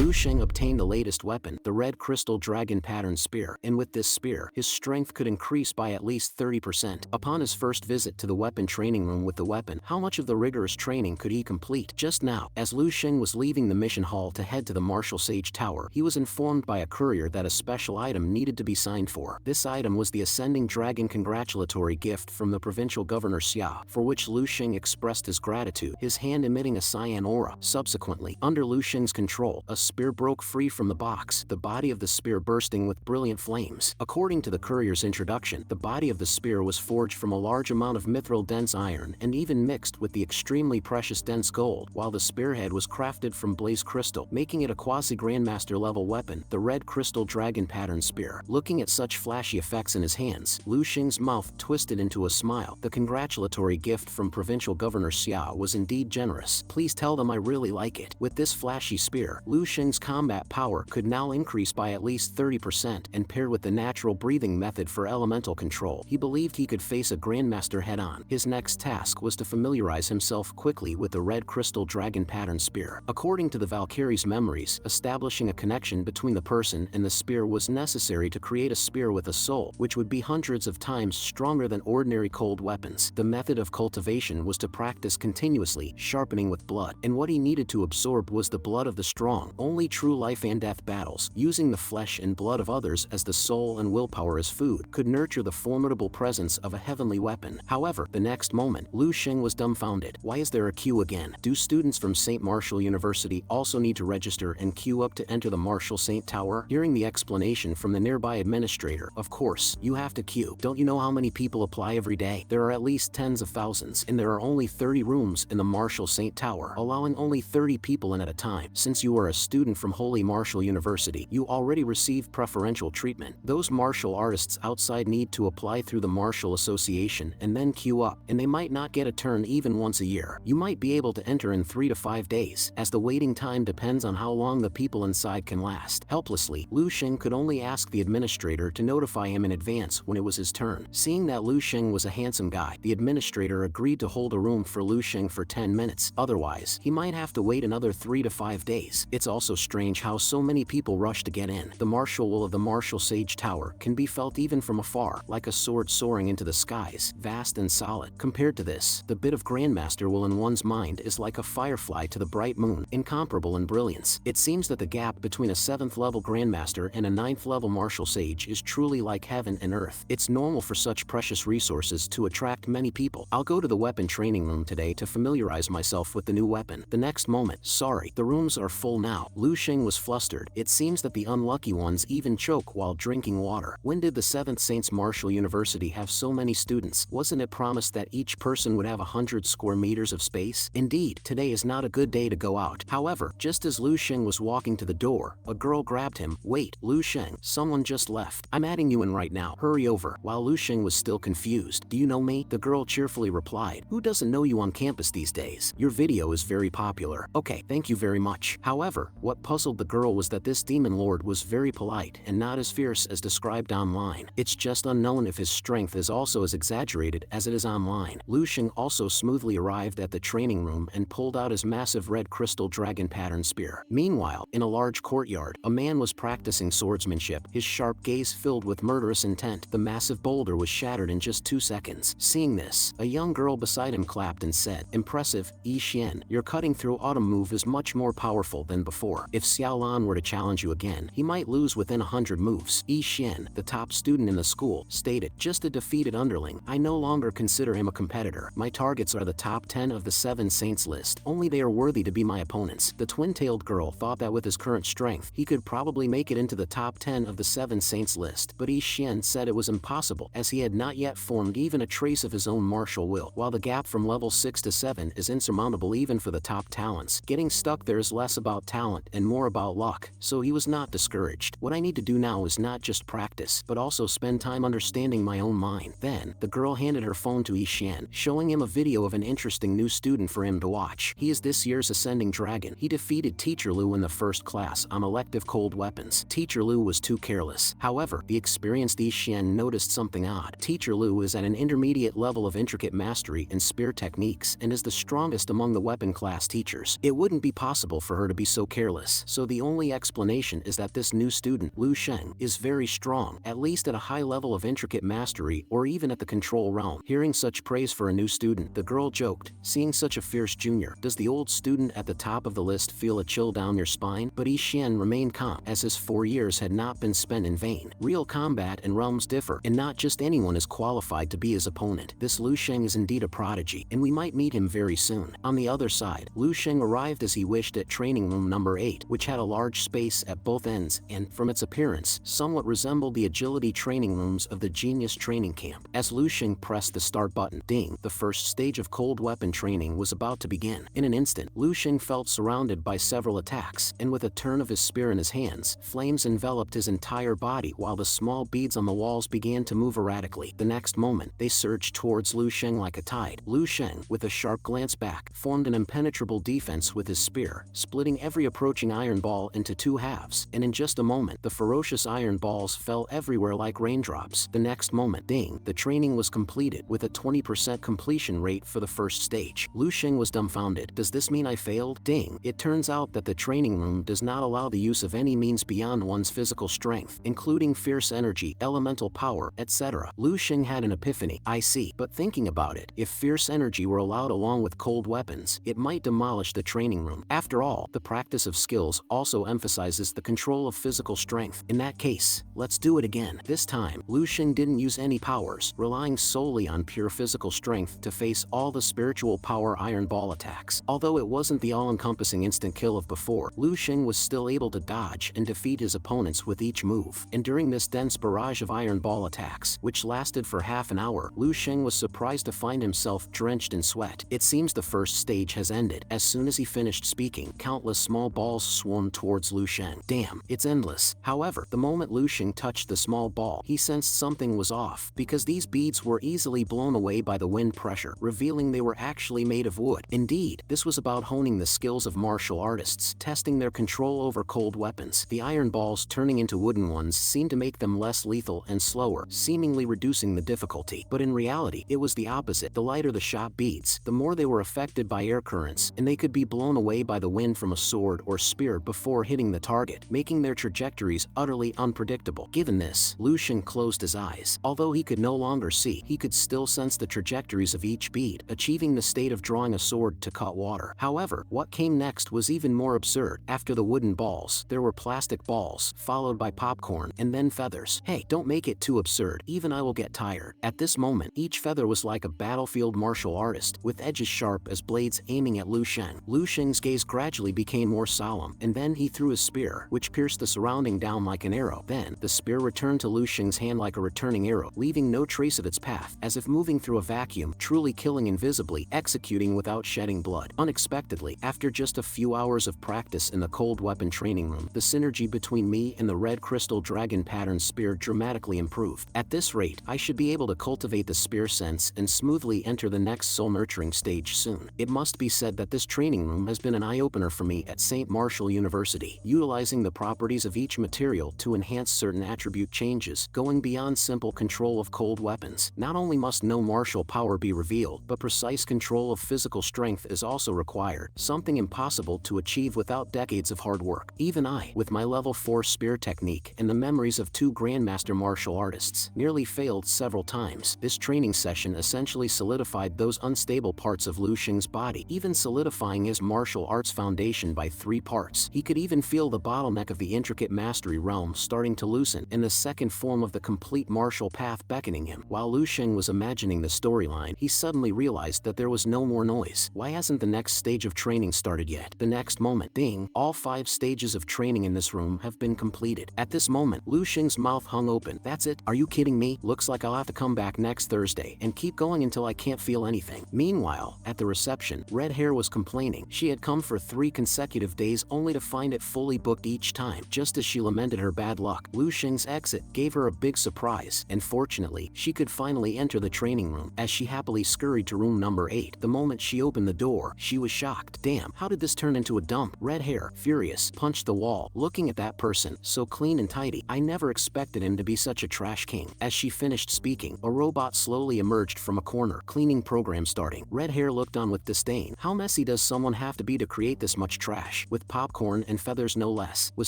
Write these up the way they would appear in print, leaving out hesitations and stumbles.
Lu Sheng obtained the latest weapon, the red crystal dragon pattern spear, and with this spear, his strength could increase by at least 30%. Upon his first visit to the weapon training room with the weapon, how much of the rigorous training could he complete? Just now, as Lu Sheng was leaving the mission hall to head to the Martial Sage Tower, he was informed by a courier that a special item needed to be signed for. This item was the Ascending Dragon congratulatory gift from the provincial governor Xia, for which Lu Sheng expressed his gratitude, his hand emitting a cyan aura. Subsequently, under Lu Sheng's control, a spear broke free from the box, the body of the spear bursting with brilliant flames. According to the courier's introduction, the body of the spear was forged from a large amount of mithril dense iron and even mixed with the extremely precious dense gold, while the spearhead was crafted from blaze crystal, making it a quasi-grandmaster level weapon, the red crystal dragon pattern spear. Looking at such flashy effects in his hands, Lu Sheng's mouth twisted into a smile. The congratulatory gift from provincial governor Xia was indeed generous. Please tell them I really like it. With this flashy spear, Lu Sheng's combat power could now increase by at least 30%, and paired with the natural breathing method for elemental control, he believed he could face a grandmaster head-on. His next task was to familiarize himself quickly with the red crystal dragon pattern spear. According to the Valkyrie's memories, establishing a connection between the person and the spear was necessary to create a spear with a soul, which would be hundreds of times stronger than ordinary cold weapons. The method of cultivation was to practice continuously, sharpening with blood, and what he needed to absorb was the blood of the strong. Only true life and death battles, using the flesh and blood of others as the soul and willpower as food, could nurture the formidable presence of a heavenly weapon. However, the next moment, Lu Sheng was dumbfounded. Why is there a queue again? Do students from St. Martial University also need to register and queue up to enter the Martial Saint Tower? Hearing the explanation from the nearby administrator, of course, you have to queue. Don't you know how many people apply every day? There are at least tens of thousands, and there are only 30 rooms in the Martial Saint Tower, allowing only 30 people in at a time. Since you are a student from Holy Martial University, you already receive preferential treatment. Those martial artists outside need to apply through the Martial Association and then queue up, and they might not get a turn even once a year. You might be able to enter in 3 to 5 days, as the waiting time depends on how long the people inside can last. Helplessly, Lu Sheng could only ask the administrator to notify him in advance when it was his turn. Seeing that Lu Sheng was a handsome guy, the administrator agreed to hold a room for Lu Sheng for 10 minutes. Otherwise, he might have to wait another 3 to 5 days. It's also strange how so many people rush to get in. The martial will of the Martial Sage Tower can be felt even from afar, like a sword soaring into the skies, vast and solid. Compared to this, the bit of Grandmaster will in one's mind is like a firefly to the bright moon, incomparable in brilliance. It seems that the gap between a 7th level Grandmaster and a 9th level Martial Sage is truly like heaven and earth. It's normal for such precious resources to attract many people. I'll go to the weapon training room today to familiarize myself with the new weapon. The next moment, sorry, the rooms are full now. Lu Sheng was flustered. It seems that the unlucky ones even choke while drinking water. When did the 7th Saints Martial University have so many students? Wasn't it promised that each person would have 100 square meters of space? Indeed, today is not a good day to go out. However, just as Lu Sheng was walking to the door, a girl grabbed him. Wait, Lu Sheng, someone just left. I'm adding you in right now. Hurry over. While Lu Sheng was still confused. Do you know me? The girl cheerfully replied. Who doesn't know you on campus these days? Your video is very popular. Okay, thank you very much. However, what puzzled the girl was that this demon lord was very polite and not as fierce as described online. It's just unknown if his strength is also as exaggerated as it is online. Lu Sheng also smoothly arrived at the training room and pulled out his massive red crystal dragon pattern spear. Meanwhile, in a large courtyard, a man was practicing swordsmanship, his sharp gaze filled with murderous intent. The massive boulder was shattered in just 2 seconds. Seeing this, a young girl beside him clapped and said, "Impressive, Yi Xian. Your cutting through autumn move is much more powerful than before. If Xiaolan were to challenge you again, he might lose within 100 moves." Yi Xian, the top student in the school, stated, "Just a defeated underling. I no longer consider him a competitor. My targets are the top 10 of the 7 Saints list. Only they are worthy to be my opponents." The twin-tailed girl thought that with his current strength, he could probably make it into the top 10 of the 7 Saints list, but Yi Xian said it was impossible, as he had not yet formed even a trace of his own martial will. While the gap from level 6 to 7 is insurmountable even for the top talents, getting stuck there is less about talent and more about luck, so he was not discouraged. What I need to do now is not just practice, but also spend time understanding my own mind. Then, the girl handed her phone to Yi Xian, showing him a video of an interesting new student for him to watch. He is this year's Ascending Dragon. He defeated Teacher Lu in the first class on elective cold weapons. Teacher Lu was too careless. However, the experienced Yi Xian noticed something odd. Teacher Lu is at an intermediate level of intricate mastery in spear techniques and is the strongest among the weapon class teachers. It wouldn't be possible for her to be so careless fearless. So the only explanation is that this new student, Lu Sheng, is very strong, at least at a high level of intricate mastery or even at the control realm. Hearing such praise for a new student, the girl joked, seeing such a fierce junior, does the old student at the top of the list feel a chill down your spine? But Yi Xian remained calm, as his 4 years had not been spent in vain. Real combat and realms differ, and not just anyone is qualified to be his opponent. This Lu Sheng is indeed a prodigy, and we might meet him very soon. On the other side, Lu Sheng arrived as he wished at training room number 8, which had a large space at both ends, and, from its appearance, somewhat resembled the agility training rooms of the Genius Training Camp. As Lu Sheng pressed the start button, ding, the first stage of cold weapon training was about to begin. In an instant, Lu Sheng felt surrounded by several attacks, and with a turn of his spear in his hands, flames enveloped his entire body while the small beads on the walls began to move erratically. The next moment, they surged towards Lu Sheng like a tide. Lu Sheng, with a sharp glance back, formed an impenetrable defense with his spear, splitting every approaching iron ball into 2 halves, and in just a moment, the ferocious iron balls fell everywhere like raindrops. The next moment, ding, the training was completed, with a 20% completion rate for the first stage. Lu Sheng was dumbfounded. Does this mean I failed? Ding. It turns out that the training room does not allow the use of any means beyond one's physical strength, including fierce energy, elemental power, etc. Lu Sheng had an epiphany. I see. But thinking about it, if fierce energy were allowed along with cold weapons, it might demolish the training room. After all, the practice of skills also emphasizes the control of physical strength. In that case, let's do it again. This time, Lu Sheng didn't use any powers, relying solely on pure physical strength to face all the spiritual power iron ball attacks. Although it wasn't the all-encompassing instant kill of before, Lu Sheng was still able to dodge and defeat his opponents with each move. And during this dense barrage of iron ball attacks, which lasted for half an hour, Lu Sheng was surprised to find himself drenched in sweat. It seems the first stage has ended. As soon as he finished speaking, countless small balls swarmed towards Lu Sheng. Damn, it's endless. However, the moment Lu Sheng touched the small ball, he sensed something was off, because these beads were easily blown away by the wind pressure, revealing they were actually made of wood. Indeed, this was about honing the skills of martial artists, testing their control over cold weapons. The iron balls turning into wooden ones seemed to make them less lethal and slower, seemingly reducing the difficulty. But in reality, it was the opposite. The lighter the shot beads, the more they were affected by air currents, and they could be blown away by the wind from a sword or spear before hitting the target, making their trajectories utterly unpredictable. Given this, Lu Sheng closed his eyes. Although he could no longer see, he could still sense the trajectories of each bead, achieving the state of drawing a sword to cut water. However, what came next was even more absurd. After the wooden balls, there were plastic balls, followed by popcorn, and then feathers. Hey, don't make it too absurd. Even I will get tired. At this moment, each feather was like a battlefield martial artist, with edges sharp as blades aiming at Lu Sheng. Lu Sheng's gaze gradually became more solemn, and then he threw his spear, which pierced the surrounding down like an arrow. Then, the spear returned to Lu Sheng's hand like a returning arrow, leaving no trace of its path, as if moving through a vacuum, truly killing invisibly, executing without shedding blood. Unexpectedly, after just a few hours of practice in the cold weapon training room, the synergy between me and the red crystal dragon pattern spear dramatically improved. At this rate, I should be able to cultivate the spear sense and smoothly enter the next soul-nurturing stage soon. It must be said that this training room has been an eye-opener for me at St. Martial University, utilizing the properties of each material to enhance certain attribute changes, going beyond simple control of cold weapons. Not only must no martial power be revealed, but precise control of physical strength is also required, something impossible to achieve without decades of hard work. Even I, with my level 4 spear technique and the memories of 2 grandmaster martial artists, nearly failed several times. This training session essentially solidified those unstable parts of Lu Sheng's body, even solidifying his martial arts foundation by 3 parts. He could even feel the bottleneck of the intricate mastery realm starting to loosen, and the second form of the complete martial path beckoning him. While Lu Sheng was imagining the storyline, he suddenly realized that there was no more noise. Why hasn't the next stage of training started yet? The next moment, ding, all 5 stages of training in this room have been completed. At this moment, Lu Sheng's mouth hung open. That's it? Are you kidding me? Looks like I'll have to come back next Thursday and keep going until I can't feel anything. Meanwhile, at the reception, Red Hair was complaining. She had come for 3 consecutive days only to find it fully booked each time. Just as she lamented her bad luck, Lu Sheng's exit gave her a big surprise, and fortunately, she could finally enter the training room. As she happily scurried to room number 8, the moment she opened the door, she was shocked. Damn, how did this turn into a dump? Red Hair, furious, punched the wall, looking at that person, so clean and tidy. I never expected him to be such a trash king. As she finished speaking, a robot slowly emerged from a corner, cleaning program starting. Red Hair looked on with disdain. How messy does someone have to be to create this much trash? with popcorn and feathers no less. Was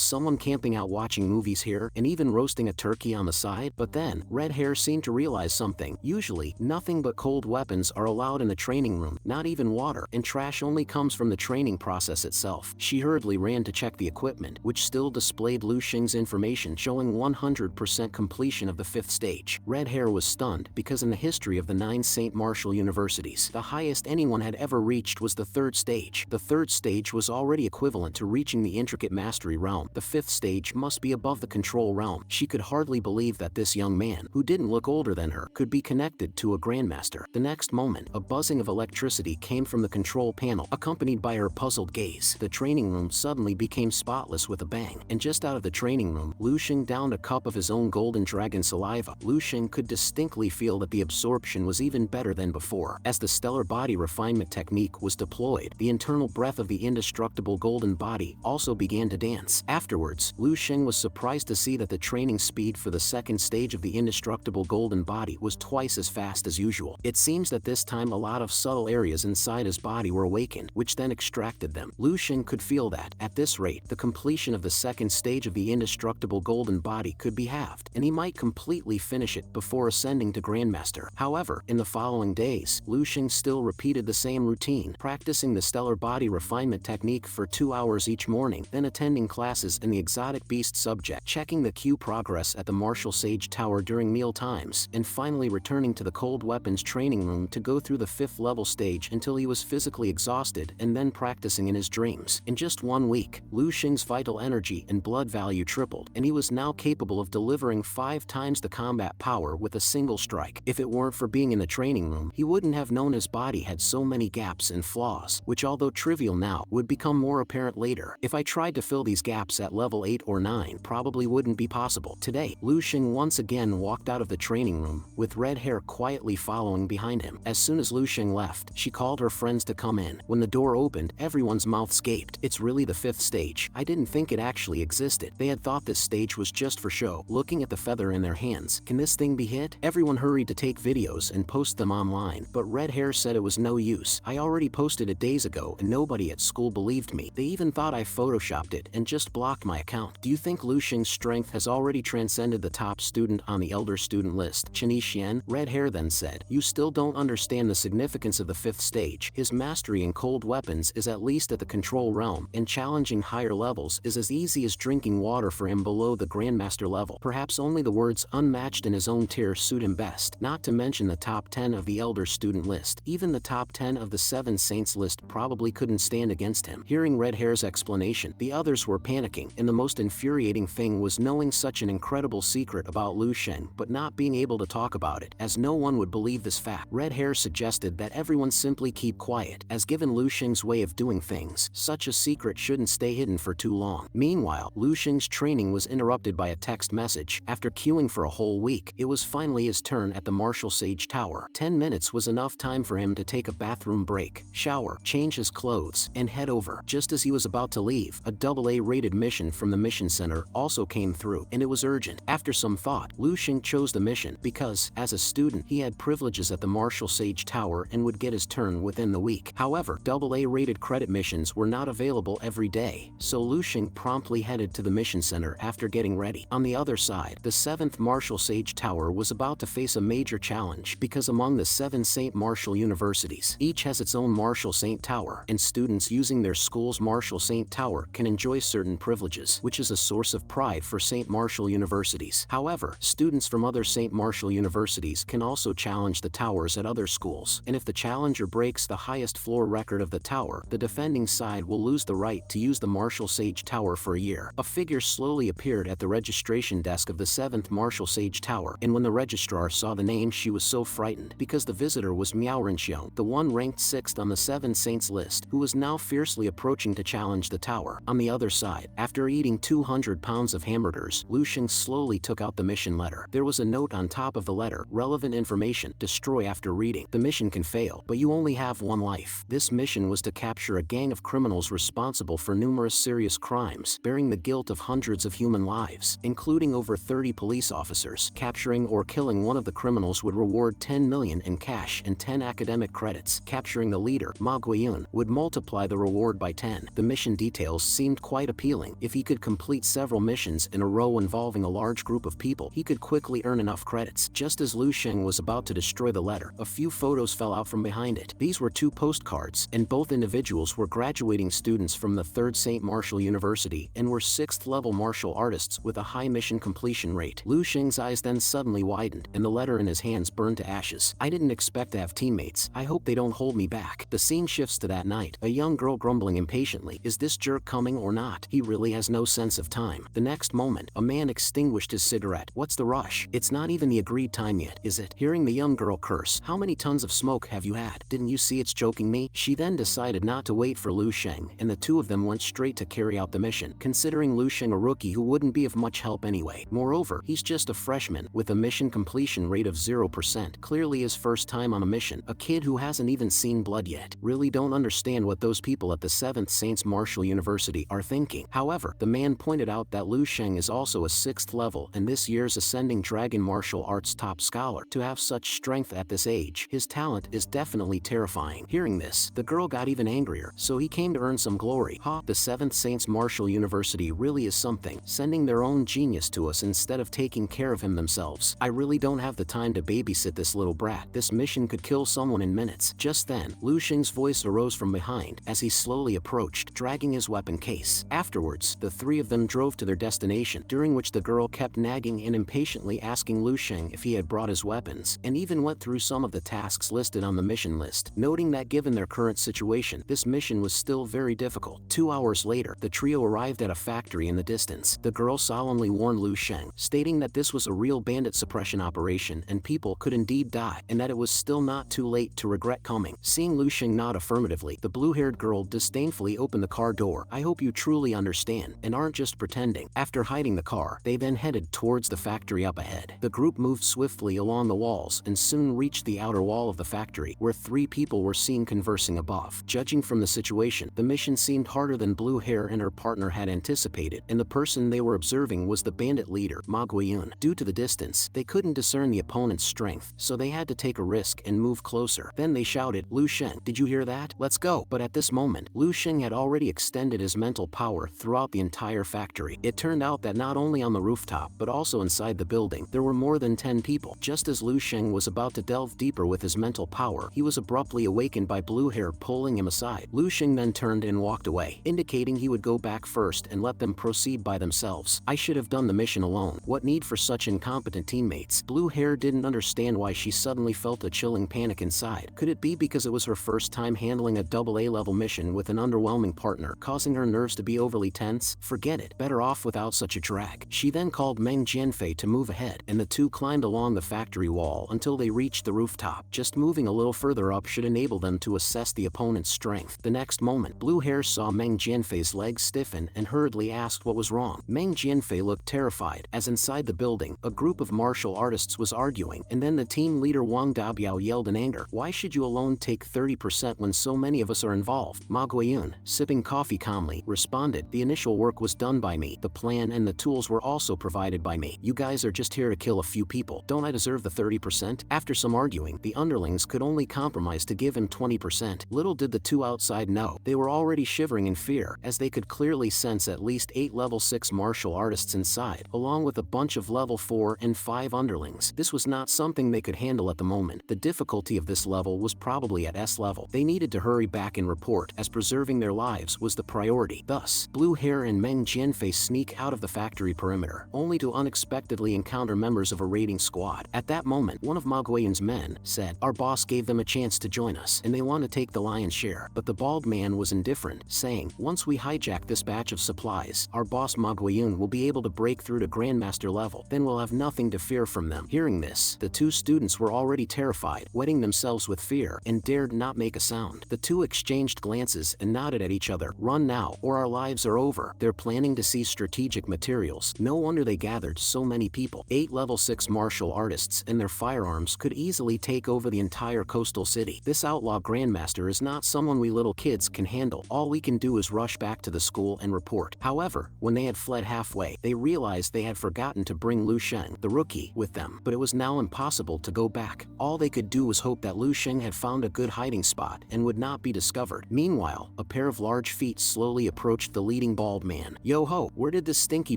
someone camping out watching movies here, and even roasting a turkey on the side? But then, red hair seemed to realize something. Usually, nothing but cold weapons are allowed in the training room, not even water, and trash only comes from the training process itself. She hurriedly ran to check the equipment, which still displayed Lu Xing's information showing 100% completion of the 5th stage. Red hair was stunned, because in the history of the 9 St. Martial universities, the highest anyone had ever reached was the 3rd stage. The 3rd stage was already equivalent to reaching the intricate mastery realm. The 5th stage must be above the control realm. She could hardly believe that this young man, who didn't look older than her, could be connected to a grandmaster. The next moment, a buzzing of electricity came from the control panel, accompanied by her puzzled gaze. The training room suddenly became spotless with a bang, and just out of the training room, Lu Xing downed a cup of his own golden dragon saliva. Lu Xing could distinctly feel that the absorption was even better than before. As the stellar body refinement technique was deployed, the internal breath of the indestructible golden body also began to dance. Afterwards, Lu Xing was surprised to see that the training speed for the 2nd stage of the indestructible golden body was twice as fast as usual. It seems that this time a lot of subtle areas inside his body were awakened, which then extracted them. Lu Xing could feel that, at this rate, the completion of the 2nd stage of the indestructible golden body could be halved, and he might completely finish it before ascending to Grandmaster. However, in the following days, Lu Xing still repeated the same routine, practicing the stellar body refinement technique for 2 hours each morning, then attending classes in the exotic beast subject, checking the Q progress at the Martial Sage Tower during meal times, and finally returning to the cold weapons training room to go through the 5th level stage until he was physically exhausted, and then practicing in his dreams. In just 1 week, Lu Xing's vital energy and blood value tripled, and he was now capable of delivering 5 times the combat power with a single strike. If it weren't for being in the training room, he wouldn't have known his body had so many gaps and flaws, which although trivial now, would become more apparent later. If I tried to fill these gaps at level 8 or 9, probably wouldn't be possible. Today, Lu Xing once again walked out of the training room, with red hair quietly following behind him. As soon as Lu Xing left, she called her friends to come in. When the door opened, everyone's mouths gaped. It's really the 5th stage. I didn't think it actually existed. They had thought this stage was just for show. Looking at the feather in their hands, can this thing be hit? Everyone hurried to take videos and post them online, but red hair said it was no use. I already posted it days ago and nobody at school believed me. They even thought I photoshopped it and just blocked my account. Do you think Lu Xing's strength has already transcended the top student on the elder student list? Chenyi Xian, red hair then said, you still don't understand the significance of the 5th stage. His mastery in cold weapons is at least at the control realm, and challenging higher levels is as easy as drinking water for him below the Grandmaster level. Perhaps only the words unmatched in his own tier suit him best, not to mention the top 10 of the elder student list. Even the top 10 of the 7 saints list probably couldn't stand against him. Hearing red hair's explanation, the others were panicking, and the most infuriating thing was knowing such an incredible secret about Lu Xing but not being able to talk about it, as no one would believe this fact. Red hair suggested that everyone simply keep quiet, as given Lu Xing's way of doing things, such a secret shouldn't stay hidden for too long. Meanwhile, Lu Xing's training was interrupted by a text message. After queuing for a whole week, it was finally his turn at the Martial Sage Tower. 10 minutes was enough time for him to take a bathroom break, shower, change his clothes, and head over. Just as he was about to leave, a AA rated mission from the mission center also came through, and it was urgent. After some thought, Lu Xing chose the mission because, as a student, he had privileges at the Martial Sage Tower and would get his turn within the week. However, AA rated credit missions were not available every day, so Lu Xing promptly headed to the mission center after getting ready. On the other side, the 7th Martial Sage Tower was about to face a major challenge because among the 7 St. Martial universities, each has its own Martial Saint Tower, and students using their school's Martial Saint Tower can enjoy certain privileges, which is a source of pride for St. Martial universities. However, students from other St. Martial universities can also challenge the towers at other schools, and if the challenger breaks the highest floor record of the tower, the defending side will lose the right to use the Martial Sage Tower for a year. A figure slowly appeared at the registration desk of the 7th Martial Sage Tower, and when the registrar saw the name she was so frightened, because the visitor was Miao Renxiong, the one ranked 6th on the 7 saints list, who was now fiercely approaching to challenge the tower. On the other side, after eating 200 pounds of hamburgers, Lu Xing slowly took out the mission letter. There was a note on top of the letter, relevant information, destroy after reading. The mission can fail, but you only have one life. This mission was to capture a gang of criminals responsible for numerous serious crimes, bearing the guilt of hundreds of human lives, including over 30 police officers. Capturing or killing one of the criminals would reward 10 million in cash and 10 academic credits. Capturing the leader, Ma Guiyun, would multiply the reward by 10. The mission details seemed quite appealing. If he could complete several missions in a row involving a large group of people, he could quickly earn enough credits. Just as Lu Sheng was about to destroy the letter, a few photos fell out from behind it. These were 2 postcards, and both individuals were graduating students from the 3rd St. Martial University and were 6th level martial artists with a high mission completion rate. Lu Sheng's eyes then suddenly widened, and the letter in his hands burned to ashes. I didn't expect to have teammates. I hope they don't hold me back. The scene shifts to that night, a young girl grumbling impatiently. Is this jerk coming or not? He really has no sense of time. The next moment, a man extinguished his cigarette. What's the rush? It's not even the agreed time yet, is it? Hearing the young girl curse, how many tons of smoke have you had? Didn't you see it's joking me? She then decided not to wait for Lu Sheng, and the 2 of them went straight to carry out the mission, considering Lu Sheng a rookie who wouldn't be of much help anyway. Moreover, he's just a freshman with a mission completion rate of 0%. Clearly his first time on a mission, a kid who hasn't even seen blood yet. Really don't understand what those people at the 7th Saints Martial University are thinking. However, the man pointed out that Lu Sheng is also a 6th level and this year's Ascending Dragon Martial Arts top scholar. To have such strength at this age, his talent is definitely terrifying. Hearing this, the girl got even angrier, so he came to earn some glory. Ha, the 7th Saints Martial University really is something, sending their own genius to us instead of taking care of him themselves. I really don't have the time to babysit this little brat. This mission could kill someone in minutes. Just then, Lu Sheng's voice arose from behind as he slowly approached, dragging his weapon case. Afterwards, the 3 of them drove to their destination, during which the girl kept nagging and impatiently asking Lu Sheng if he had brought his weapons, and even went through some of the tasks listed on the mission list, noting that given their current situation, this mission was still very difficult. 2 hours later, the trio arrived at a factory in the distance. The girl solemnly warned Lu Sheng, stating that this was a real bandit suppression operation and people could indeed die, and that it was still not too late to regret coming. Seeing Lu Sheng nod affirmatively, the blue-haired girl disdainfully opened the car door. I hope you truly understand and aren't just pretending. After hiding the car, they then headed towards the factory up ahead. The group moved swiftly along the walls and soon reached the outer wall of the factory, where 3 people were seen conversing above. Judging from the situation, the mission seemed harder than Blue Hair and her partner had anticipated, and the person they were observing was the bandit leader, Ma Guiyun. Due to the distance, they couldn't discern the opponent's strength, so they had to take a risk and move closer. Then they shouted, Lu Sheng, did you hear that? Let's go. But at this moment, Lu Sheng had already extended his mental power throughout the entire factory. It turned out that not only on the rooftop, but also inside the building, there were more than 10 people. Just as Lu Sheng was about to delve deeper with his mental power, he was abruptly awakened by Blue Hair pulling him aside. Lu Sheng then turned and walked away, indicating he would go back first and let them proceed by themselves. I should have done the mission alone. What need for such incompetent teammates? Blue Hair didn't understand why she suddenly felt a chilling panic inside. Could it be because it was her first time handling a AA level mission with an underwhelming partner, causing her nerves to be overly tense? Forget it. Better off without such a drag. She then called Meng Jianfei to move ahead, and the 2 climbed along the factory wall until they reached the rooftop. Just moving a little further up should enable them to assess the opponent's strength. The next moment, Blue Hair saw Meng Jianfei's legs stiffen and hurriedly asked what was wrong. Meng Jianfei looked terrified, as inside the building, a group of martial artists was arguing, and then the team leader Wang Dabiao yelled in anger, why should you alone take 30% when so many of us are involved? Ma Guiyun, sipping coffee calmly, responded, the initial work was done by me. The plan and the tools were also provided by me. You guys are just here to kill a few people. Don't I deserve the 30%? After some arguing, the underlings could only compromise to give him 20%. Little did the 2 outside know, they were already shivering in fear, as they could clearly sense at least 8 level 6 martial artists inside, along with a bunch of level 4 and 5 underlings. This was not something they could handle at the moment. The difficulty of this level was probably at S level. They needed to hurry back and report, as preserving their lives was the priority. Thus, Blue Hair and Meng Jianfei sneak out of the factory perimeter, only to unexpectedly encounter members of a raiding squad. At that moment, one of Ma Guiyun's men said, our boss gave them a chance to join us, and they want to take the lion's share. But the bald man was indifferent, saying, once we hijack this batch of supplies, our boss Ma Guiyun will be able to break through to Grandmaster level. Then we'll have nothing to fear from them. Hearing this, the 2 students were already terrified, wetting themselves with fear, and dared not make a sound. The 2 exchanged glances and nodded at each other. Run now, or our lives are over. They're planning to seize strategic materials. No wonder they gathered so many people. 8 level 6 martial artists and their firearms could easily take over the entire coastal city. This outlaw Grandmaster is not someone we little kids can handle. All we can do is rush back to the school and report. However, when they had fled halfway, they realized they had forgotten to bring Lu Sheng, the rookie, with them. But it was now impossible to go back. All they could do was hope that Lu Sheng had found a good hiding spot and would not be discovered. Meanwhile, a pair of large feet slowly approached the leading bald man. Yo-ho, where did this stinky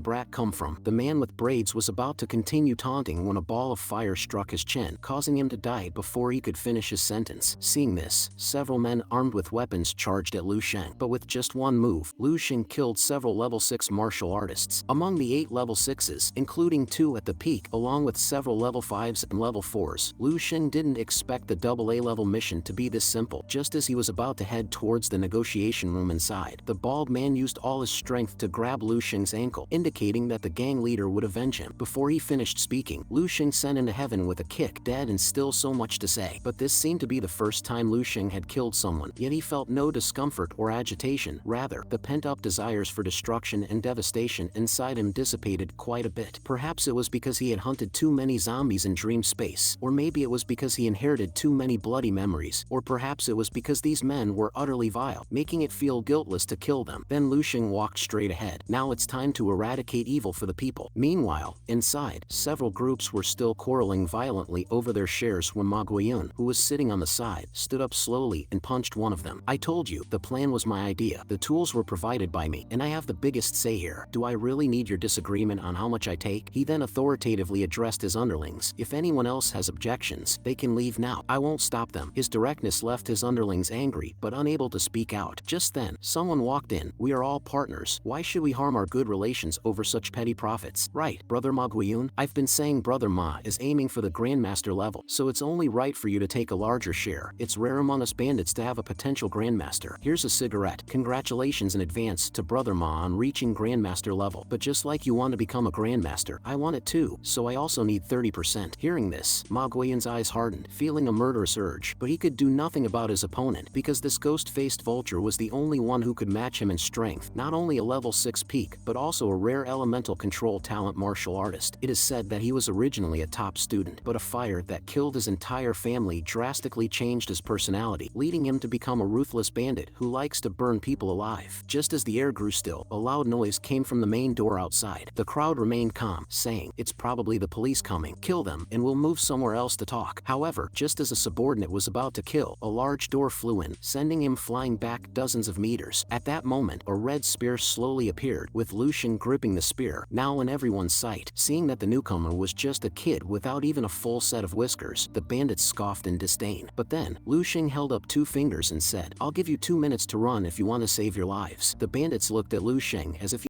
brat come from? The man with braids was about to continue taunting when a ball of fire struck his chin, causing him to die before he could finish his sentence. Seeing this, several men armed with weapons charged at Lu Sheng. But with just one move, Lu Sheng killed several level 6 martial artists. Among the 8 level 6s, including 2 at the peak, along with several level 5s and level 4s, Lu Sheng didn't expect the AA level mission to be this simple. Just as he was about to head towards the negotiation room inside, the bald man used all his strength to grab Lu Sheng's ankle, indicating that the gang leader would avenge him. Before he finished speaking, Lu Sheng sent into heaven with a kick, dead and still so much to say. But this seemed to be the first time Lu Sheng had killed someone, yet he felt no discomfort or agitation. Rather, the pent-up desires for destruction and devastation inside him dissipated quite a bit. Perhaps it was because he had hunted too many zombies in dream space, or maybe it was because he inherited too many bloody memories, or perhaps it was because these men were utterly vile, making it feel guiltless to kill them. Then Lu Sheng walked straight ahead. Now it's time to eradicate evil for the people. Meanwhile, inside, several groups were still quarreling violently over their shares when Ma Guiyun, who was sitting on the side, stood up slowly and punched one of them. I told you, the plan was my idea. The tools were provided by me, and I have the biggest say here. Do I really need your disagreement on how much I take? He then authoritatively addressed his underlings. If anyone else has objections, they can leave now. I won't stop them. His directness left his underlings angry, but unable to speak out. Just then, someone walked in. We are all partners. Why should we harm our good relations over such petty profits? Right, Brother Ma Guiyun? I've been saying Brother Ma is aiming for the Grandmaster level, so it's only right for you to take a larger share. It's rare among us bandits to have a potential Grandmaster. Here's a cigarette. Congratulations in advance to Brother Ma on reaching Grandmaster level. But just like you want to become a Grandmaster, I want it too, so I also need 30%. Hearing this, Ma Guiyun's eyes hardened, feeling a murderous urge, but he could do nothing about his opponent, because this ghost-faced vulture was the only one who could match him in strength. Not only a level 6 peak, but also a rare elemental control talent martial artist. It is said that he was originally a top student, but a fire that killed his entire family drastically changed his personality, leading him to become a ruthless bandit who likes to burn people alive. Just as the air grew still, a loud noise came from the main door outside. The crowd remained calm, saying, "It's probably the police coming. Kill them, and we'll move somewhere else to talk." However, just as a subordinate was about to kill, a large door flew in, sending him flying back dozens of meters. At that moment, a red spear slowly appeared, with Lu Sheng gripping the spear, now in everyone's sight. Seeing that the newcomer was just a kid without even a full set of whiskers, the bandits scoffed in disdain. But then, Lu Sheng held up 2 fingers and said, "I'll give you 2 minutes to run if you want to save your lives." The bandits looked at Lu Sheng as if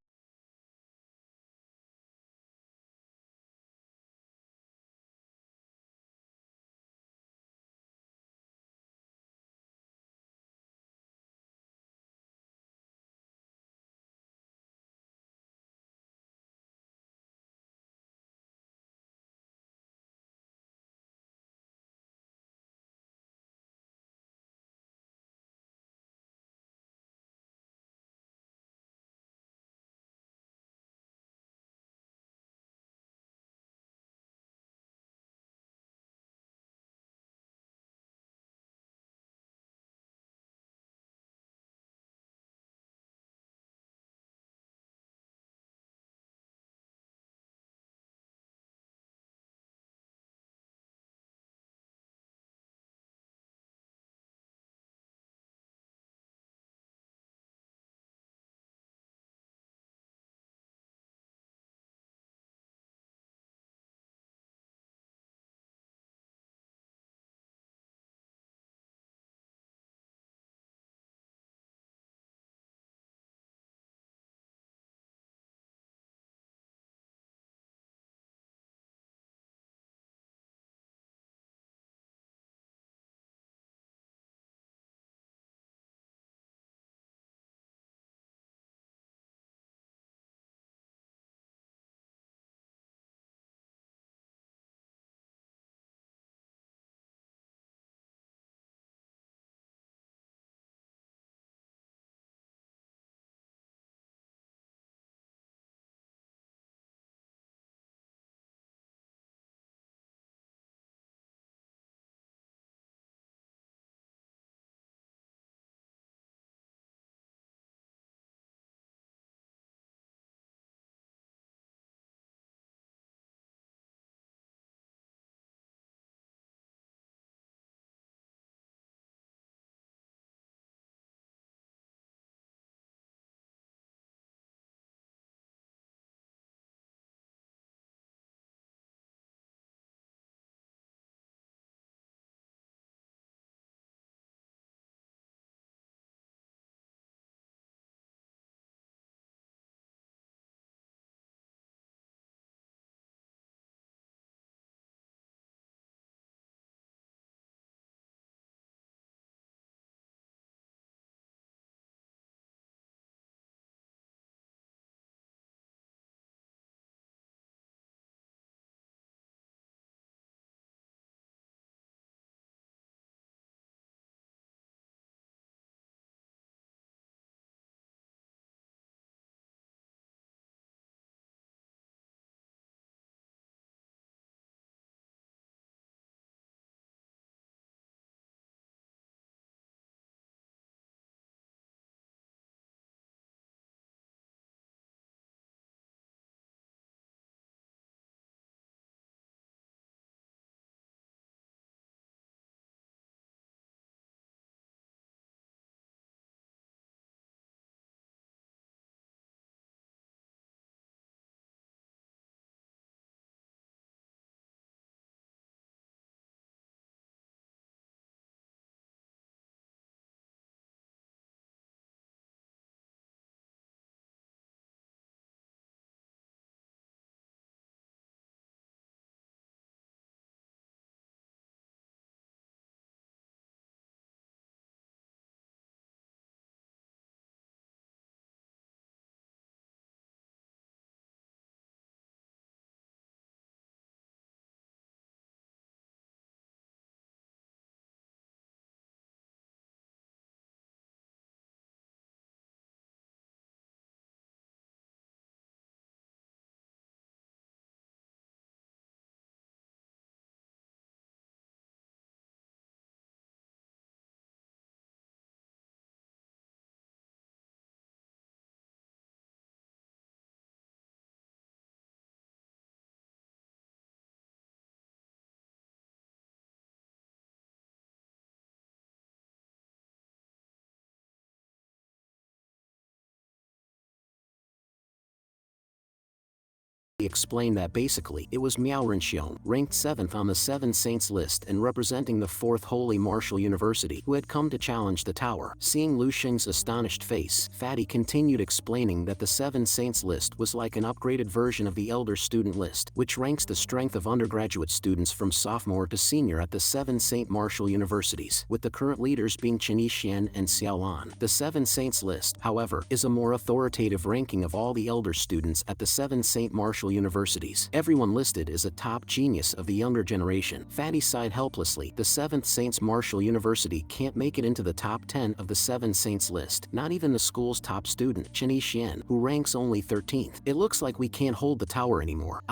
He explained that basically it was Miaorenxiong, ranked 7th on the Seven Saints list and representing the 4th Holy Martial University, who had come to challenge the tower. Seeing Lu Xing's astonished face, Fatty continued explaining that the Seven Saints list was like an upgraded version of the Elder Student list, which ranks the strength of undergraduate students from sophomore to senior at the 7 Saint Martial Universities, with the current leaders being Chen Yixian and Xiaolan. The Seven Saints list, however, is a more authoritative ranking of all the elder students at the 7 Saint Martial Universities. Everyone listed is a top genius of the younger generation. Fatty sighed helplessly. The 7th Saints Martial University can't make it into the top 10 of the 7 Saints list, not even the school's top student, Chen Yixian, who ranks only 13th. It looks like we can't hold the tower anymore.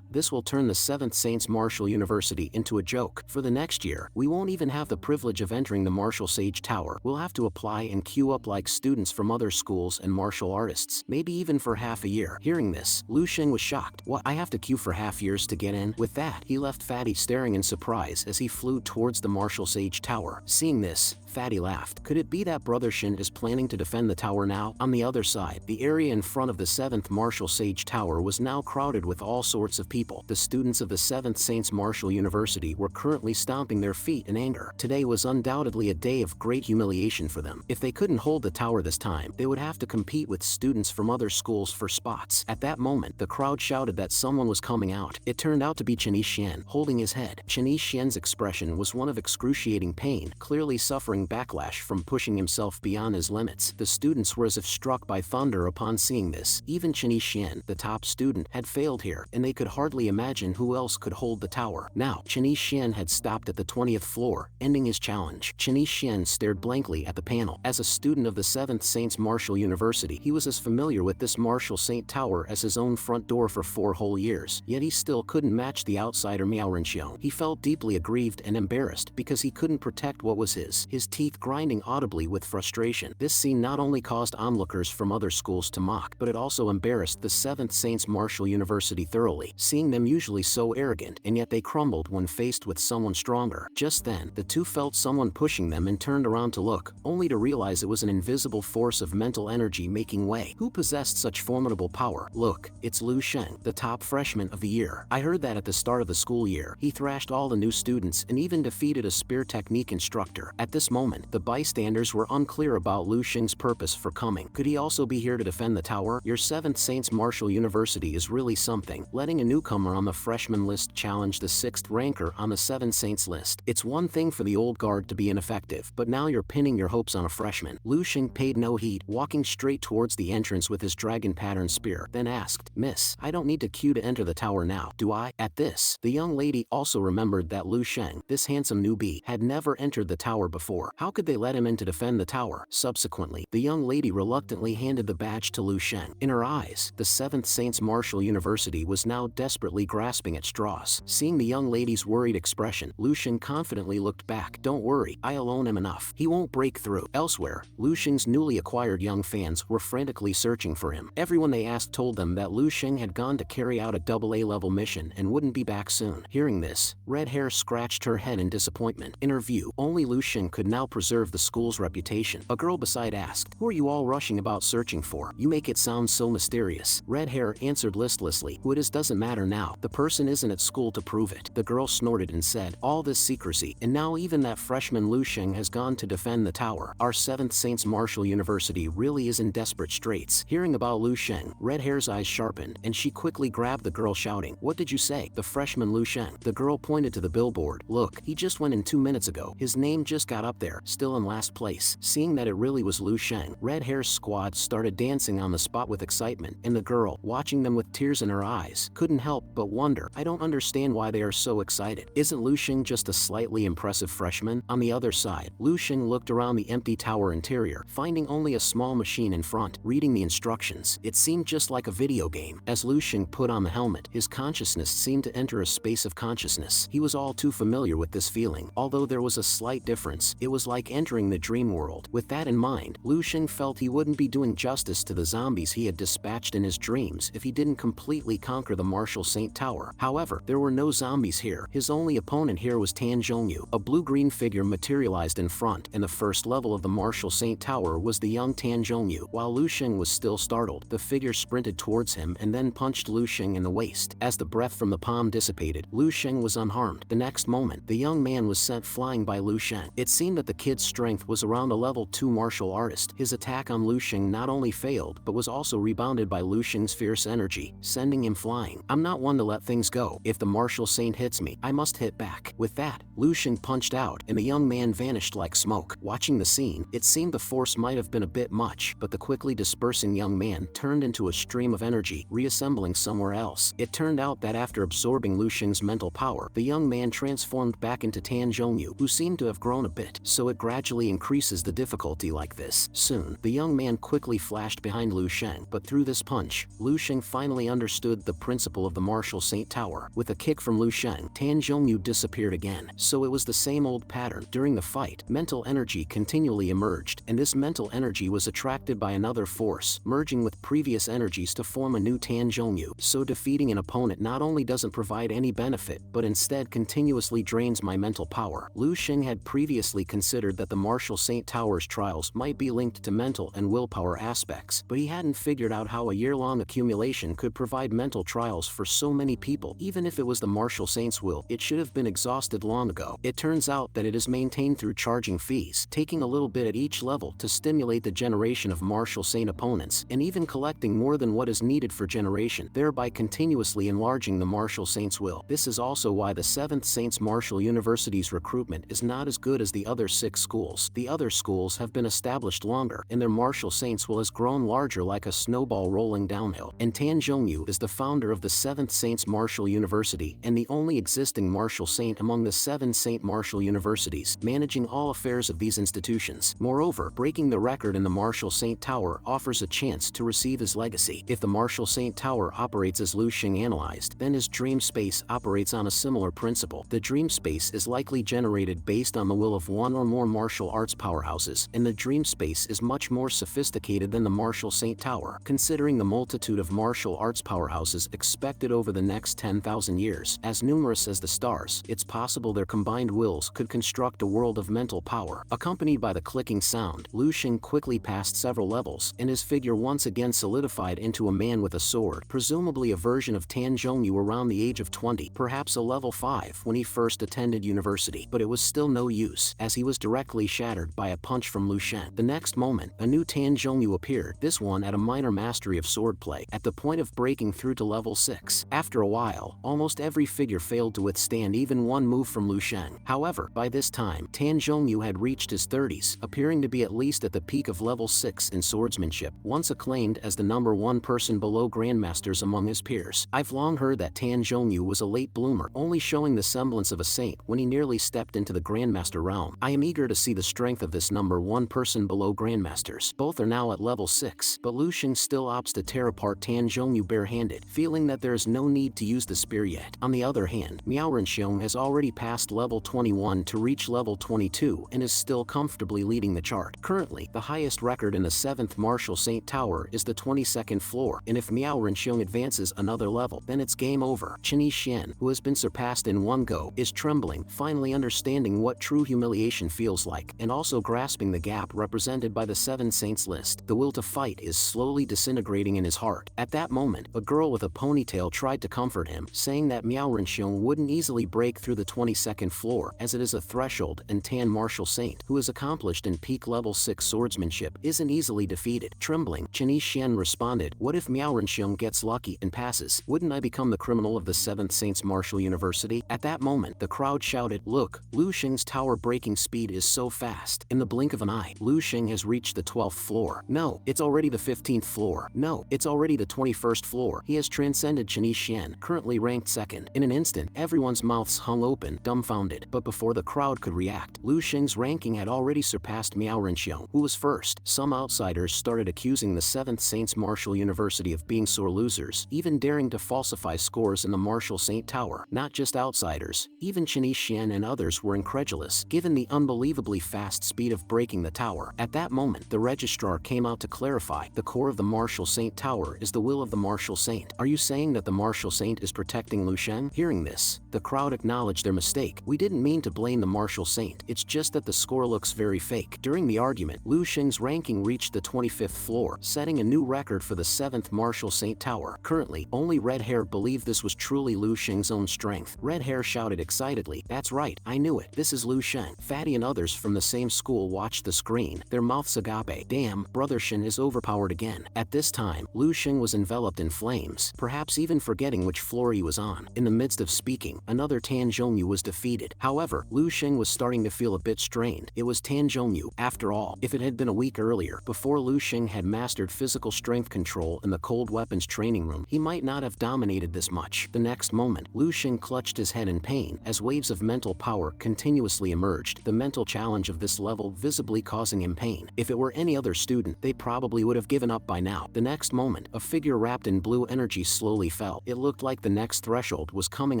This will turn the 7th Saints Martial University into a joke. For the next year, we won't even have the privilege of entering the Martial Sage Tower. We'll have to apply and queue up like students from other schools and martial artists, maybe even for half a year. Hearing this, Lu Xing was shocked. What, I have to queue for half years to get in? With that, he left Fatty staring in surprise as he flew towards the Martial Sage Tower. Seeing this, Fatty laughed. Could it be that Brother Shin is planning to defend the tower now? On the other side, the area in front of the 7th Martial Sage Tower was now crowded with all sorts of people. The students of the 7th Saints Martial University were currently stomping their feet in anger. Today was undoubtedly a day of great humiliation for them. If they couldn't hold the tower this time, they would have to compete with students from other schools for spots. At that moment, the crowd shouted that someone was coming out. It turned out to be Chen Yixian, holding his head. Chen Yixian's expression was one of excruciating pain, clearly suffering backlash from pushing himself beyond his limits. The students were as if struck by thunder upon seeing this. Even Chen Yixian, the top student, had failed here, and they could hardly imagine who else could hold the tower. Now, Chen Yixian had stopped at the 20th floor, ending his challenge. Chen Yixian stared blankly at the panel. As a student of the 7th Saints Martial University, he was as familiar with this Martial Saint Tower as his own front door for 4 whole years, yet he still couldn't match the outsider Miaorenxiong. He felt deeply aggrieved and embarrassed because he couldn't protect what was his teeth grinding audibly with frustration. This scene not only caused onlookers from other schools to mock, but it also embarrassed the 7th Saints Martial University thoroughly, seeing them usually so arrogant, and yet they crumbled when faced with someone stronger. Just then, the two felt someone pushing them and turned around to look, only to realize it was an invisible force of mental energy making way. Who possessed such formidable power? Look, it's Lu Xing, the top freshman of the year. I heard that at the start of the school year, he thrashed all the new students and even defeated a spear technique instructor. At this moment, the bystanders were unclear about Lu Xing's purpose for coming. Could he also be here to defend the tower? Your 7th Saints Martial University is really something, letting a newcomer on the freshman list challenge the 6th ranker on the 7 Saints list. It's one thing for the old guard to be ineffective, but now you're pinning your hopes on a freshman. Lu Xing paid no heed, walking straight towards the entrance with his dragon pattern spear, then asked, "Miss, I don't need to queue to enter the tower now, do I?" At this, the young lady also remembered that Lu Xing, this handsome newbie, had never entered the tower before. How could they let him in to defend the tower? Subsequently, the young lady reluctantly handed the badge to Lu Xing. In her eyes, the 7th Saints Martial University was now desperately grasping at straws. Seeing the young lady's worried expression, Lu Xing confidently looked back. "Don't worry, I alone am enough. He won't break through." Elsewhere, Lu Xing's newly acquired young fans were frantically searching for him. Everyone they asked told them that Lu Xing had gone to carry out a AA level mission and wouldn't be back soon. Hearing this, Red Hair scratched her head in disappointment. In her view, only Lu Xing could now preserve the school's reputation. A girl beside asked, "Who are you all rushing about searching for? You make it sound so mysterious." Red Hair answered listlessly, "Who it is doesn't matter now. The person isn't at school to prove it." The girl snorted and said, "All this secrecy, and now even that freshman Lu Xing has gone to defend the tower. Our 7th Saints Martial University really is in desperate straits." Hearing about Lu Xing, Red Hair's eyes sharpened, and she quickly grabbed the girl shouting, "What did you say? The freshman Lu Xing?" The girl pointed to the billboard. "Look, he just went in 2 minutes ago. His name just got up there, still in last place." Seeing that it really was Lu Xing, Red Hair's squad started dancing on the spot with excitement, and the girl, watching them with tears in her eyes, couldn't help but wonder, "I don't understand why they are so excited. Isn't Lu Xing just a slightly impressive freshman?" On the other side, Lu Xing looked around the empty tower interior, finding only a small machine in front. Reading the instructions, it seemed just like a video game. As Lu Xing put on the helmet, his consciousness seemed to enter a space of consciousness. He was all too familiar with this feeling. Although there was a slight difference, it was like entering the dream world. With that in mind, Lu Xing felt he wouldn't be doing justice to the zombies he had dispatched in his dreams if he didn't completely conquer the Martial Saint Tower. However, there were no zombies here. His only opponent here was Tan Zhongyu. A blue-green figure materialized in front, and the first level of the Martial Saint Tower was the young Tan Zhongyu. While Lu Xing was still startled, the figure sprinted towards him and then punched punched Lu Sheng in the waist. As the breath from the palm dissipated, Lu Sheng was unharmed. The next moment, the young man was sent flying by Lu Sheng. It seemed that the kid's strength was around a level 2 martial artist. His attack on Lu Sheng not only failed, but was also rebounded by Lu Sheng's fierce energy, sending him flying. I'm not one to let things go. If the martial saint hits me, I must hit back. With that, Lu Sheng punched out, and the young man vanished like smoke. Watching the scene, it seemed the force might have been a bit much, but the quickly dispersing young man turned into a stream of energy, reassembling somewhere else. It turned out that after absorbing Lu Sheng's mental power, the young man transformed back into Tan Zhongyu, who seemed to have grown a bit, so it gradually increases the difficulty like this. Soon, the young man quickly flashed behind Lu Sheng, but through this punch, Lu Sheng finally understood the principle of the martial saint tower. With a kick from Lu Sheng, Tan Zhongyu disappeared again. So it was the same old pattern. During the fight, mental energy continually emerged, and this mental energy was attracted by another force, merging with previous energies to form a new Tan Zhongyu. So defeating an opponent not only doesn't provide any benefit, but instead continuously drains my mental power. Lu Sheng had previously considered that the martial saint tower's trials might be linked to mental and willpower aspects, but he hadn't figured out how a year-long accumulation could provide mental trials for so many people. Even if it was the martial saint's will, it should have been exhausted long ago. It turns out that it is maintained through charging fees, taking a little bit at each level to stimulate the generation of martial saint opponents, and even collecting more than what is needed for generation, thereby continuously enlarging the martial saint's will. This is also why the 7th Saints Martial University's recruitment is not as good as the other 6 schools. The other schools have been established longer, and their martial saints will has grown larger like a snowball rolling downhill. And Tan Zhongyu is the founder of the 7th Saints Martial University and the only existing martial saint among the 7 Saint Martial Universities, managing all affairs of these institutions. Moreover, breaking the record in the martial saint tower offers a chance to receive his legacy. If the martial saint tower operates as Lu Sheng analyzed, then his dream space operates on a similar principle. The dream space is likely generated based on the will of one or more martial arts powerhouses, and the dream space is much more sophisticated than the martial saint tower. Considering the multitude of martial arts powerhouses expected over the next 10,000 years, as numerous as the stars, it's possible their combined wills could construct a world of mental power. Accompanied by the clicking sound, Lu Sheng quickly passed several levels, and his figure once again solidified into a man with a sword, presumably a version of Tan Zhongyu around the age of 20, perhaps a level 5 when he first attended university. But it was still no use, as he was directly shattered by a punch from Lu Sheng. The next moment, a new Tan Zhongyu appeared, this one at a minor mastery of swordplay, at the point of breaking through to level 6. After a while, almost every figure failed to withstand even one move from Lu Sheng. However, by this time, Tan Zhongyu had reached his 30s, appearing to be at least at the peak of level 6 in swordsmanship, once acclaimed as the #1 person below grandmasters among his peers. I've long heard that Tan Zhongyu was a late bloomer, only showing the semblance of a saint when he nearly stepped into the grandmaster realm. I am eager to see the strength of this #1 person below grandmasters. Both are now at level 6, but Lu Sheng still opts to tear apart Tan Zhongyu barehanded, feeling that there is no need to use the spear yet. On the other hand, Miao Renxiong has already passed level 21 to reach level 22 and is still comfortably leading the chart. Currently, the highest record in the 7th Martial Saint Tower is the 22nd floor, and if Miao Renxiong advances another level, then it's game over. Chinese Xian, who has been surpassed in one go, is trembling, finally understanding what true humiliation feels like, and also grasping the gap represented by the 7 Saints list. The will to fight is slowly disintegrating in his heart. At that moment, a girl with a ponytail tried to comfort him, saying that Miao Renxiong wouldn't easily break through the 22nd floor, as it is a threshold, and Tan Martial Saint, who is accomplished in peak level 6 swordsmanship, isn't easily defeated. Trembling, Chinese Xian responded, "What if Miao Renxiong gets lucky and passes? Wouldn't I become the criminal of the 7th Saints Martial University?" At that moment, the crowd shouted, "Look, Lu Sheng's tower breaking speed is so fast. In the blink of an eye, Lu Sheng has reached the 12th floor. No, it's already the 15th floor. No, it's already the 21st floor. He has transcended Chinese Xian, currently ranked 2nd. In an instant, everyone's mouths hung open, dumbfounded. But before the crowd could react, Lu Sheng's ranking had already surpassed Miao Renxiong, who was first. Some outsiders started accusing the 7th Saints Martial University of being sore losers, even daring to falsify scores in the Martial Saint Tower. Not just outsiders, even Chinese Xian and others were incredulous, given the unbelievably fast speed of breaking the tower. At that moment, the registrar came out to clarify, the core of the Martial Saint Tower is the will of the Martial Saint. Are you saying that the Martial Saint is protecting Lu Sheng? Hearing this, the crowd acknowledged their mistake. We didn't mean to blame the Martial Saint, it's just that the score looks very fake. During the argument, Lu Sheng's ranking reached the 25th floor, setting a new record for the 7th Martial Saint Tower. power. Currently, only Red Hair believed this was truly Lu Xing's own strength. Red Hair shouted excitedly, "That's right, I knew it. This is Lu Xing." Fatty and others from the same school watched the screen, their mouths agape. Damn, Brother Shin is overpowered again. At this time, Lu Xing was enveloped in flames, perhaps even forgetting which floor he was on. In the midst of speaking, another Tan Zhongyu was defeated. However, Lu Xing was starting to feel a bit strained. It was Tan Zhongyu, after all. If it had been a week earlier, before Lu Xing had mastered physical strength control in the cold weapons training room, he might not have dominated this much. The next moment, Lu Xing clutched his head in pain as waves of mental power continuously emerged, the mental challenge of this level visibly causing him pain. If it were any other student, they probably would have given up by now. The next moment, a figure wrapped in blue energy slowly fell. It looked like the next threshold was coming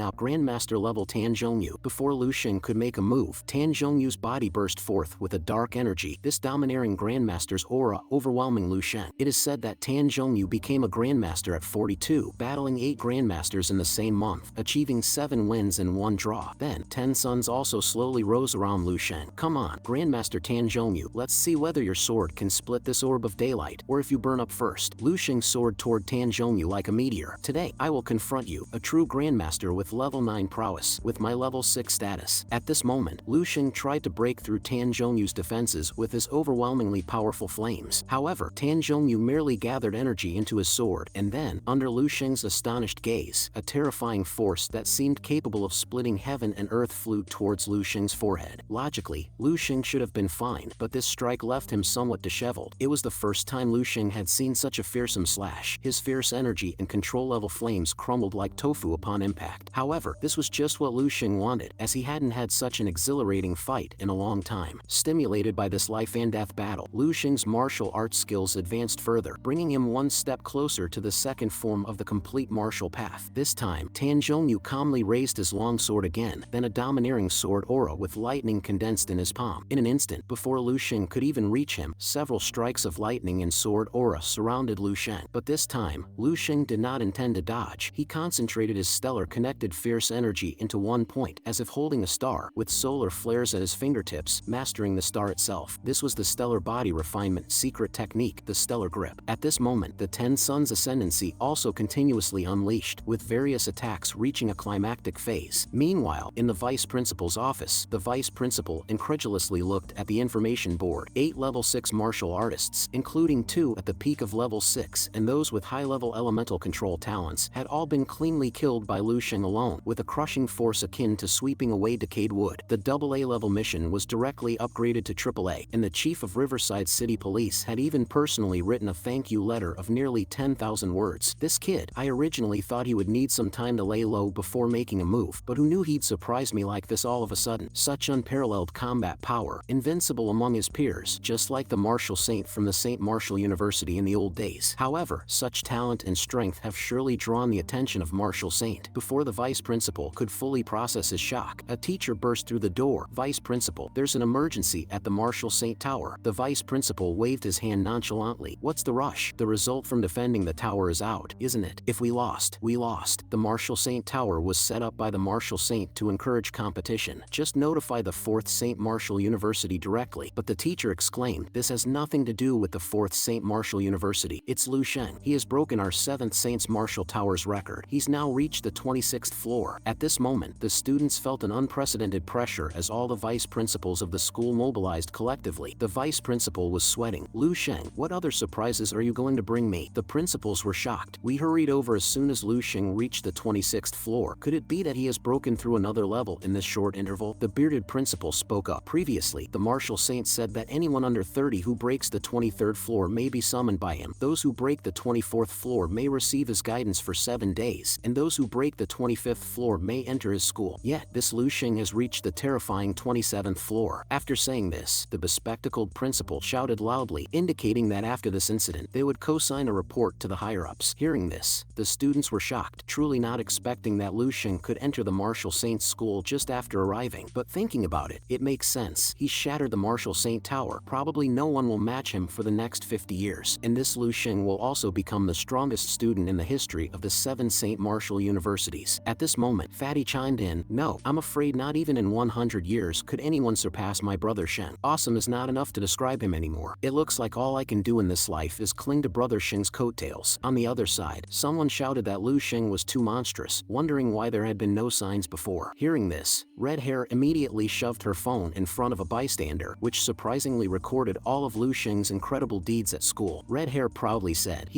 out. Grandmaster level Tan Zhongyu. Before Lu Xing could make a move, Tan Zhongyu's body burst forth with a dark energy, this domineering Grandmaster's aura overwhelming Lu Xing. It is said that Tan Zhongyu became a Grandmaster at 42, battling 8 Grandmasters in the same month, achieving 7 wins and 1 draw. Then, 10 suns also slowly rose around Lu Xing. Come on, Grandmaster Tan Zhongyu, let's see whether your sword can split this orb of daylight, or if you burn up first. Lu Xing soared toward Tan Zhongyu like a meteor. Today, I will confront you, a true Grandmaster with level 9 prowess, with my level 6 status. At this moment, Lu Xing tried to break through Tan Zhongyu's defenses with his overwhelmingly powerful flames. However, Tan Zhongyu merely gathered energy into his sword, and then, under Lu Xing's astonished gaze, a terrifying force that seemed capable of splitting heaven and earth flew towards Lu Xing's forehead. Logically, Lu Xing should have been fine, but this strike left him somewhat disheveled. It was the first time Lu Xing had seen such a fearsome slash. His fierce energy and control-level flames crumbled like tofu upon impact. However, this was just what Lu Xing wanted, as he hadn't had such an exhilarating fight in a long time. Stimulated by this life-and-death battle, Lu Xing's martial arts skills advanced further, bringing him one step closer to the second form of the complete martial path. This time, Tan Zhongyu calmly raised his long sword again, then a domineering sword aura with lightning condensed in his palm. In an instant, before Lu Xing could even reach him, several strikes of lightning and sword aura surrounded Lu Xing. But this time, Lu Xing did not intend to dodge. He concentrated his stellar connected fierce energy into one point, as if holding a star, with solar flares at his fingertips, mastering the star itself. This was the stellar body refinement secret technique, the stellar grip. At this moment, the 10 Suns ascendancy also continuously unleashed, with various attacks reaching a climactic phase. Meanwhile, in the vice principal's office, the vice principal incredulously looked at the information board. 8 level 6 martial artists, including 2 at the peak of level 6, and those with high-level elemental control talents, had all been cleanly killed by Lu Xing alone, with a crushing force akin to sweeping away decayed wood. The AA level mission was directly upgraded to AAA, and the chief of Riverside City Police had even personally written a thank you letter of nearly 10,000 words. This kid, I originally thought he would need some time to lay low before making a move, but who knew he'd surprise me like this all of a sudden? Such unparalleled combat power, invincible among his peers, just like the martial saint from the St. Martial University in the old days. However, such talent and strength have surely drawn the attention of Martial Saint. Before the vice principal could fully process his shock, a teacher burst through the door. Vice principal, there's an emergency at the Martial Saint Tower. The vice principal waved his hand nonchalantly. What's the rush? The result from defending the tower is out, isn't it? If we lost, we lost. The Martial Saint Tower was set up by the Martial Saint to encourage competition. Just notify the 4th St. Martial University directly. But the teacher exclaimed, this has nothing to do with the 4th St. Martial University. It's Lu Xing. He has broken our 7th Saint's Martial Tower's record. He's now reached the 26th floor. At this moment, the students felt an unprecedented pressure as all the vice principals of the school mobilized collectively. The vice principal was sweating. Lu Xing, what other surprises are you going to bring me? The principals were shocked. We hurried over as soon as Lu Xing reached the 26th floor. Could it be that he has broken through another level in this short interval? The bearded principal spoke up. Previously, the Martial Saint said that anyone under 30 who breaks the 23rd floor may be summoned by him. Those who break the 24th floor may receive his guidance for 7 days, and those who break the 25th floor may enter his school. Yet, this Lu Xing has reached the terrifying 27th floor. After saying this, the bespectacled principal shouted loudly, indicating that after this incident, they would co-sign a report to the higher-ups. Hearing this, the students were shocked, truly not expecting that Lu Xing could enter the Martial Saint's school just after arriving. But thinking about it, it makes sense. He shattered the Martial Saint Tower. Probably no one will match him for the next 50 years. And this Lu Xing will also become the strongest student in the history of the 7 St. Martial Universities. At this moment, Fatty chimed in, no, I'm afraid not even in 100 years could anyone surpass my brother Shen. Awesome is not enough to describe him anymore. It looks like all I can do in this life is cling to brother Shen's coattails. On the other other side, someone shouted that Lu Xing was too monstrous, wondering why there had been no signs before. Hearing this, Red Hair immediately shoved her phone in front of a bystander, which surprisingly recorded all of Lu Xing's incredible deeds at school. Red Hair proudly said,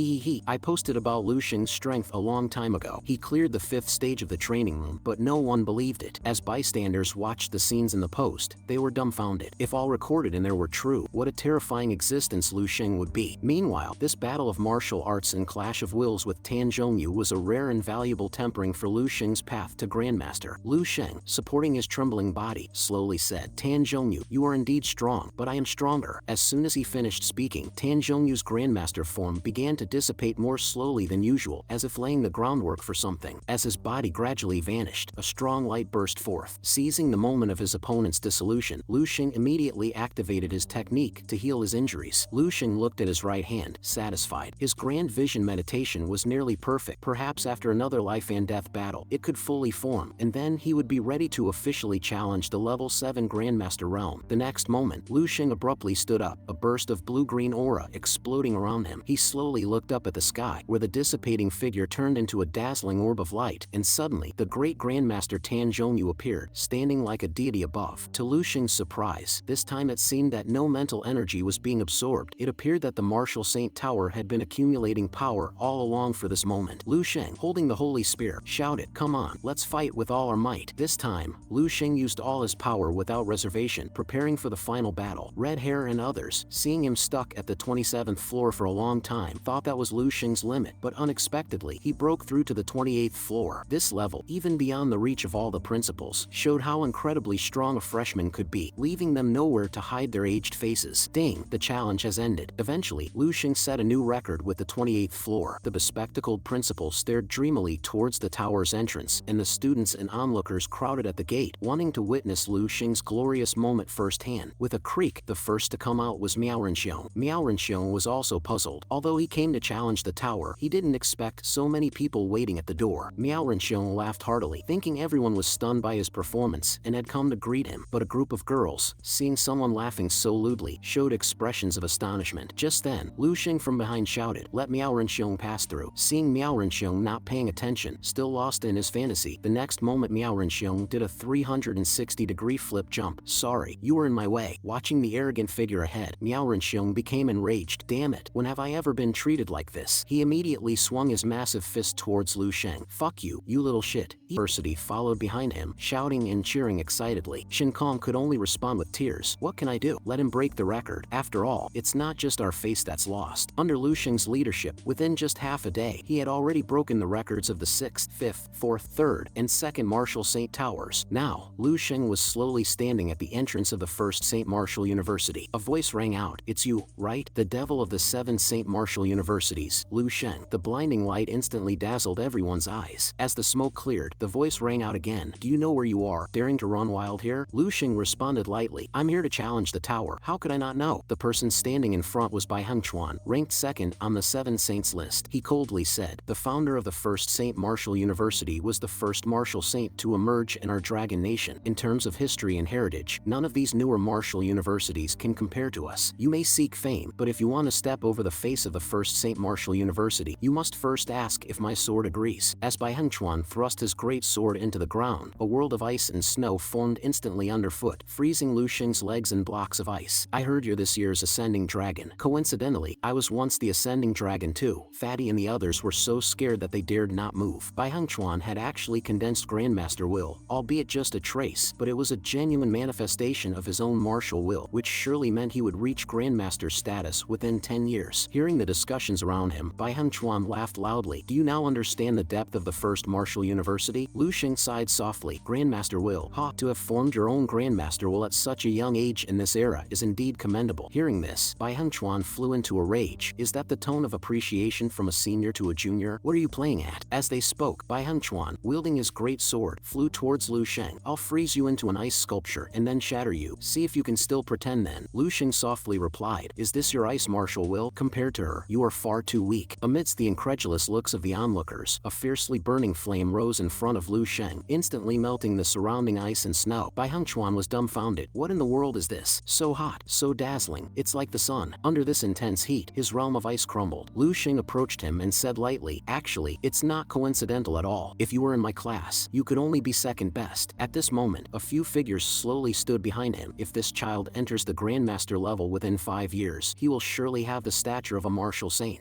I posted about Lu Xing's strength a long time ago. He cleared the 5th stage of the training room, but no one believed it. As bystanders watched the scenes in the post, they were dumbfounded. If all recorded in there were true, what a terrifying existence Lu Xing would be. Meanwhile, this battle of martial arts and clash of wills with Tan Zhongyu was a rare and valuable tempering for Lu Xing's path to Grandmaster. Lu Xing, supporting his trembling body, slowly said, Tan Zhongyu, you are indeed strong, but I am stronger. As soon as he finished speaking, Tan Zhongyu's Grandmaster form began to dissipate more slowly than usual, as if laying the groundwork for something. As his body gradually vanished, a strong light burst forth. Seizing the moment of his opponent's dissolution, Lu Xing immediately activated his technique to heal his injuries. Lu Xing looked at his right hand, satisfied. His grand vision meditation was nearly perfect. Perhaps after another life and death battle, it could fully form, and then he would be ready to officially challenge the level 7 Grandmaster realm. The next moment, Lu Xing abruptly stood up, a burst of blue-green aura exploding around him. He slowly looked up at the sky, where the dissipating figure turned into a dazzling orb of light, and suddenly, the great Grandmaster Tan Zhongyu appeared, standing like a deity above. To Lu Xing's surprise, this time it seemed that no mental energy was being absorbed. It appeared that the Martial Saint Tower had been accumulating power all along for this moment. Lu Xing, holding the holy spear, shouted, come on, let's fight with all our might. This time, Lu Xing used all his power without reservation, preparing for the final battle. Red Hair and others, seeing him stuck at the 27th floor for a long time, thought that was Lu Xing's limit, but unexpectedly, he broke through to the 28th floor. This level, even beyond the reach of all the principals, showed how incredibly strong a freshman could be, leaving them nowhere to hide their aged faces. Ding, the challenge has ended. Eventually, Lu Xing set a new record with the 28th floor. The bespectacled principal stared dreamily towards the tower's entrance, and the students and onlookers crowded at the gate, wanting to witness Lu Xing's glorious moment firsthand. With a creak, the first to come out was Miao Renxiong. Miao Renxiong was also puzzled. Although he came to challenge the tower, he didn't expect so many people waiting at the door. Miao Renxiong laughed heartily, thinking everyone was stunned by his performance and had come to greet him. But a group of girls, seeing someone laughing so lewdly, showed expressions of astonishment. Just then, Lu Xing from behind shouted, let Miao Renxiong pass through. Seeing Miao Renxiong not paying attention, still lost in his fantasy, the next moment Miao Renxiong did a 360-degree flip jump. Sorry, you were in my way. Watching the arrogant figure ahead, Miao Renxiong became enraged. Damn it, when have I ever been treated like this? He immediately swung his massive fist towards Lu Xing. Fuck you, you little shit. University followed behind him, shouting and cheering excitedly. Shin Kong could only respond with tears. What can I do? Let him break the record. After all, it's not just our face that's lost. Under Lu Xing's leadership, within just half a day, he had already broken the records of the 6th, 5th, 4th, 3rd, and 2nd Martial Saint Towers. Now, Lu Xing was slowly standing at the entrance of the 1st Saint Martial University. A voice rang out, it's you, right? The devil of the 7 Saint Martial Universities, Lu Xing. The blinding light instantly dazzled everyone's eyes. As the smoke cleared, the voice rang out again. Do you know where you are? Daring to run wild here? Lu Xing responded lightly. I'm here to challenge the tower. How could I not know? The person standing in front was Bai Hengchuan, ranked 2nd on the 7 Saints list. He coldly said, the founder of the 1st Saint Martial University was the 1st martial saint to emerge in our Dragon Nation. In terms of history and heritage, none of these newer martial universities can compare to us. You may seek fame, but if you want to step over the face of the 1st Saint Martial University, you must first ask if my sword agrees. As Bai Hengchuan thrust his great sword into the ground, a world of ice and snow formed instantly underfoot, freezing Lu Xing's legs in blocks of ice. I heard you're this year's Ascending Dragon. Coincidentally, I was once the Ascending Dragon too. Fatty and the others were so scared that they dared not move. Bai Hengchuan had actually condensed Grandmaster will, albeit just a trace, but it was a genuine manifestation of his own martial will, which surely meant he would reach Grandmaster status within 10 years. Hearing the discussions around him, Bai Hengchuan laughed loudly. Do you now understand the depth of the 1st Martial University? Lu Xing sighed softly. Grandmaster will. Ha, to have formed your own Grandmaster will at such a young age in this era is indeed commendable. Hearing this, Bai Hengchuan flew into a rage. Is that the tone of appreciation from a senior to a junior? What are you playing at? As they spoke, Bai Hengchuan, wielding his great sword, flew towards Lu Xing. I'll freeze you into an ice sculpture and then shatter you. See if you can still pretend then. Lu Xing softly replied, is this your ice martial will? Compared to her, you are far too weak. Amidst the incredulous looks of the onlookers, a fiercely burning flame rose in front of Lu Xing, instantly melting the surrounding ice and snow. Bai Hengchuan was dumbfounded. What in the world is this? So hot, so dazzling, it's like the sun. Under this intense heat, his realm of ice crumbled. Lu Xing approached nudged him and said lightly, "Actually, it's not coincidental at all. If you were in my class, you could only be second best." At this moment, a few figures slowly stood behind him. If this child enters the Grandmaster level within 5 years, he will surely have the stature of a martial saint.